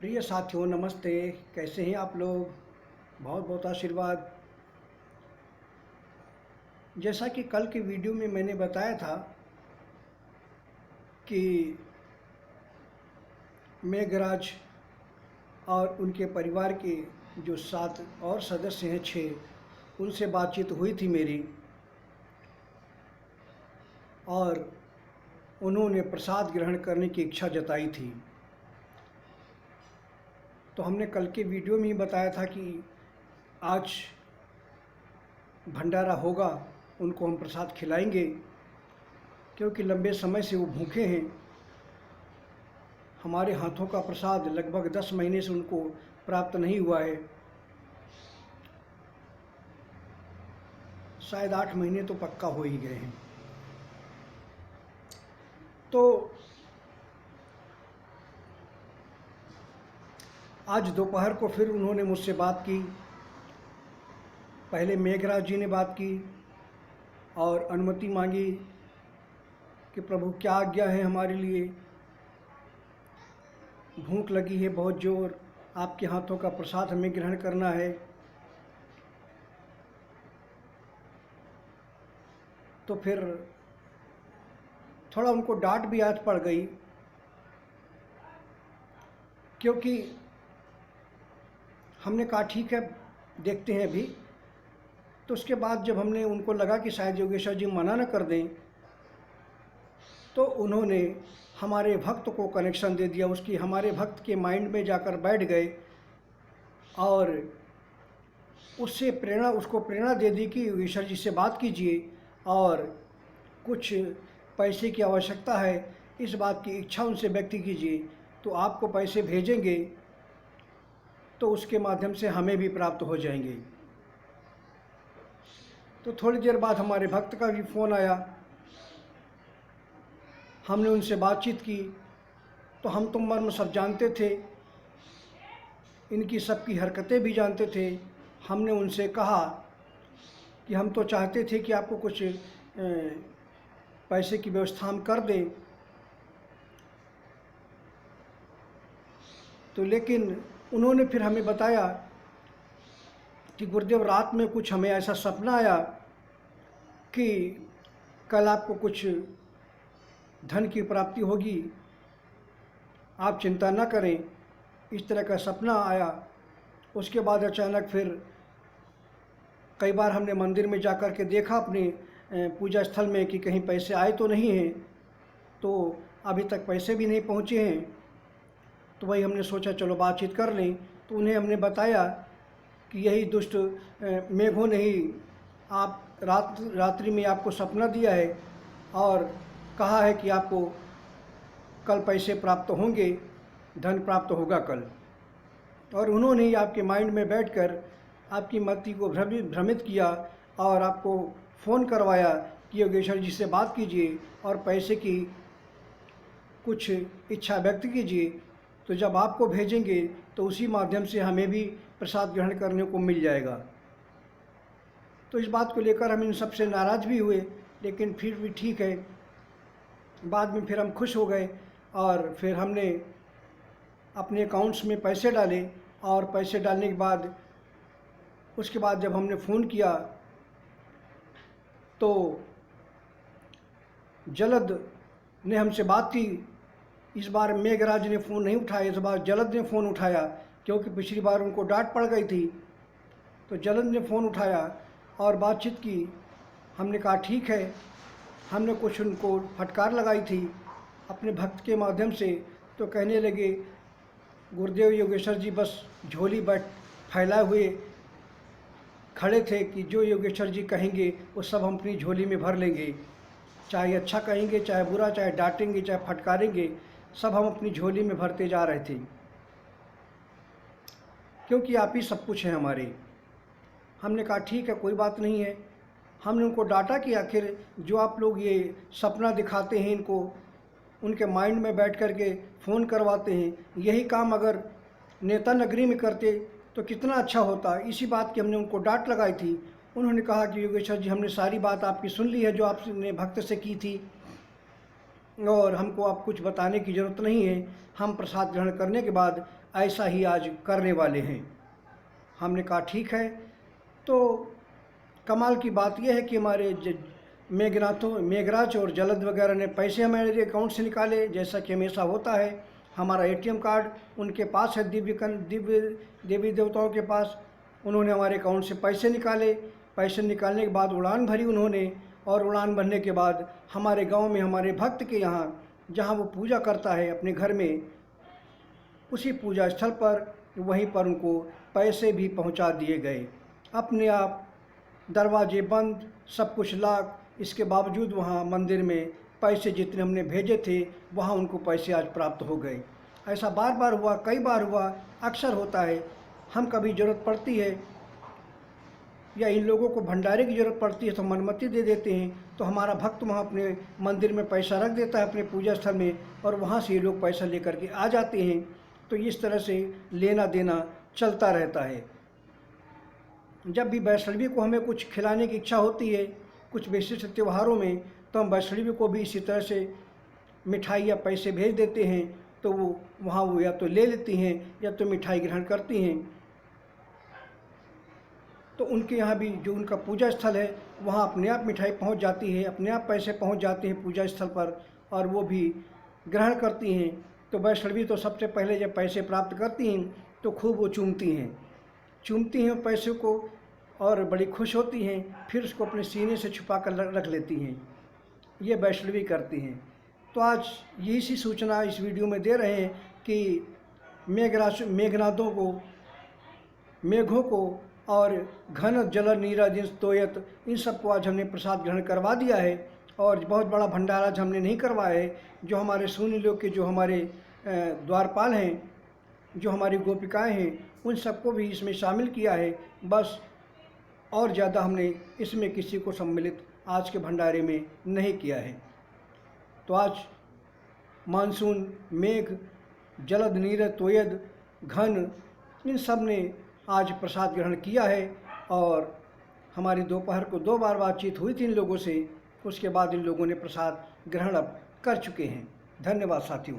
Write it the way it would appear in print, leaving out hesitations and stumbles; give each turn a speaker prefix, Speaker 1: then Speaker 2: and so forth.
Speaker 1: प्रिय साथियों नमस्ते। कैसे हैं आप लोग? बहुत बहुत आशीर्वाद। जैसा कि कल के वीडियो में मैंने बताया था कि मेघराज और उनके परिवार के जो 7 और सदस्य हैं, 6, उनसे बातचीत हुई थी मेरी और उन्होंने प्रसाद ग्रहण करने की इच्छा जताई थी। तो हमने कल के वीडियो में ही बताया था कि आज भंडारा होगा, उनको हम प्रसाद खिलाएंगे क्योंकि लंबे समय से वो भूखे हैं। हमारे हाथों का प्रसाद लगभग 10 महीने से उनको प्राप्त नहीं हुआ है। शायद 8 महीने तो पक्का हो ही गए हैं। तो आज दोपहर को फिर उन्होंने मुझसे बात की। पहले मेघराज जी ने बात की और अनुमति मांगी कि प्रभु क्या आज्ञा है हमारे लिए, भूख लगी है बहुत ज़ोर, आपके हाथों का प्रसाद हमें ग्रहण करना है। तो फिर थोड़ा उनको डांट भी आज पड़ गई क्योंकि हमने कहा ठीक है देखते हैं अभी। तो उसके बाद जब हमने उनको लगा कि शायद योगेश्वर जी मना न कर दें, तो उन्होंने हमारे भक्त को कनेक्शन दे दिया, उसकी हमारे भक्त के माइंड में जाकर बैठ गए और उसको प्रेरणा दे दी कि योगेश्वर जी से बात कीजिए और कुछ पैसे की आवश्यकता है, इस बात की इच्छा उनसे व्यक्त कीजिए तो आपको पैसे भेजेंगे तो उसके माध्यम से हमें भी प्राप्त हो जाएंगे। तो थोड़ी देर बाद हमारे भक्त का भी फ़ोन आया, हमने उनसे बातचीत की। तो हम तो मर्म सब जानते थे, इनकी सबकी हरकतें भी जानते थे। हमने उनसे कहा कि हम तो चाहते थे कि आपको कुछ पैसे की व्यवस्था हम कर दें, तो लेकिन उन्होंने फिर हमें बताया कि गुरुदेव रात में कुछ हमें ऐसा सपना आया कि कल आपको कुछ धन की प्राप्ति होगी, आप चिंता न करें, इस तरह का सपना आया। उसके बाद अचानक फिर कई बार हमने मंदिर में जाकर के देखा अपने पूजा स्थल में कि कहीं पैसे आए तो नहीं हैं, तो अभी तक पैसे भी नहीं पहुँचे हैं। तो वही हमने सोचा चलो बातचीत कर लें। तो उन्हें हमने बताया कि यही दुष्ट मेघों ने ही रात्रि में आपको सपना दिया है और कहा है कि आपको कल पैसे प्राप्त होंगे, धन प्राप्त होगा कल। और उन्होंने ही आपके माइंड में बैठकर आपकी मति को भ्रमित किया और आपको फ़ोन करवाया कि योगेश्वर जी से बात कीजिए और पैसे की कुछ इच्छा व्यक्त कीजिए, तो जब आपको भेजेंगे तो उसी माध्यम से हमें भी प्रसाद ग्रहण करने को मिल जाएगा। तो इस बात को लेकर हम इन सबसे नाराज़ भी हुए, लेकिन फिर भी ठीक है, बाद में फिर हम खुश हो गए और फिर हमने अपने अकाउंट्स में पैसे डाले। और पैसे डालने के बाद उसके बाद जब हमने फ़ोन किया तो जलद ने हमसे बात की। इस बार मेघराज ने फ़ोन नहीं उठाया, इस बार जलद ने फ़ोन उठाया क्योंकि पिछली बार उनको डांट पड़ गई थी। तो जलद ने फ़ोन उठाया और बातचीत की। हमने कहा ठीक है, हमने कुछ उनको फटकार लगाई थी अपने भक्त के माध्यम से। तो कहने लगे गुरुदेव योगेश्वर जी बस झोली फैलाए हुए खड़े थे कि जो योगेश्वर जी कहेंगे वो सब हम अपनी झोली में भर लेंगे, चाहे अच्छा कहेंगे, चाहे बुरा, चाहे डांटेंगे, चाहे फटकारेंगे, सब हम अपनी झोली में भरते जा रहे थे क्योंकि आप ही सब कुछ हैं हमारे। हमने कहा ठीक है, कोई बात नहीं है। हमने उनको डांटा कि आखिर जो आप लोग ये सपना दिखाते हैं, इनको उनके माइंड में बैठ कर के फ़ोन करवाते हैं, यही काम अगर नेता नगरी में करते तो कितना अच्छा होता। इसी बात की हमने उनको डांट लगाई थी। उन्होंने कहा कि योगेश्वर जी हमने सारी बात आपकी सुन ली है जो आपने भक्त से की थी और हमको आप कुछ बताने की ज़रूरत नहीं है। हम प्रसाद ग्रहण करने के बाद ऐसा ही आज करने वाले हैं। हमने कहा ठीक है। तो कमाल की बात यह है कि हमारे मेघराज और जलद वगैरह ने पैसे हमारे अकाउंट से निकाले, जैसा कि हमेशा होता है। हमारा एटीएम कार्ड उनके पास है, दिव्य देवी देवताओं के पास। उन्होंने हमारे अकाउंट से पैसे निकाले। पैसे निकालने के बाद उड़ान भरी उन्होंने, और उड़ान भरने के बाद हमारे गांव में हमारे भक्त के यहाँ, जहाँ वो पूजा करता है अपने घर में, उसी पूजा स्थल पर वहीं पर उनको पैसे भी पहुंचा दिए गए। अपने आप दरवाजे बंद, सब कुछ लॉक, इसके बावजूद वहाँ मंदिर में पैसे जितने हमने भेजे थे वहाँ उनको पैसे आज प्राप्त हो गए। ऐसा बार बार हुआ, कई बार हुआ, अक्सर होता है। हम कभी ज़रूरत पड़ती है या इन लोगों को भंडारे की ज़रूरत पड़ती है तो हम अनुमति दे देते हैं, तो हमारा भक्त वहाँ अपने मंदिर में पैसा रख देता है अपने पूजा स्थल में, और वहाँ से ये लोग पैसा लेकर के आ जाते हैं। तो इस तरह से लेना देना चलता रहता है। जब भी वैष्णवी को हमें कुछ खिलाने की इच्छा होती है कुछ विशिष्ट त्योहारों में, तो हम वैष्णवी को भी इसी तरह से मिठाई या पैसे भेज देते हैं, तो वो वहाँ वो या तो ले लेती हैं या तो मिठाई ग्रहण करती हैं। तो उनके यहाँ भी जो उनका पूजा स्थल है वहाँ अपने आप मिठाई पहुँच जाती है, अपने आप पैसे पहुँच जाते हैं पूजा स्थल पर, और वो भी ग्रहण करती हैं। तो वैष्णवी तो सबसे पहले जब पैसे प्राप्त करती हैं तो खूब वो चूमती हैं पैसे को, और बड़ी खुश होती हैं, फिर उसको अपने सीने से छुपा कर रख लेती हैं। ये वैष्णवी करती हैं। तो आज यही सी सूचना इस वीडियो में दे रहे हैं कि मेघनादों को, मेघों को और घन जल नीराजिन तोयत, इन सबको आज हमने प्रसाद ग्रहण करवा दिया है। और बहुत बड़ा भंडारा आज हमने नहीं करवाया है। जो हमारे सूनी लोग के, जो हमारे द्वारपाल हैं, जो हमारी गोपिकाएं हैं, उन सबको भी इसमें शामिल किया है बस। और ज़्यादा हमने इसमें किसी को सम्मिलित आज के भंडारे में नहीं किया है। तो आज मानसून, मेघ, जलद नीर तोयद, घन, इन सब ने आज प्रसाद ग्रहण किया है। और हमारी दोपहर को 2 बार बातचीत हुई थी इन लोगों से, उसके बाद इन लोगों ने प्रसाद ग्रहण अब कर चुके हैं। धन्यवाद साथियों।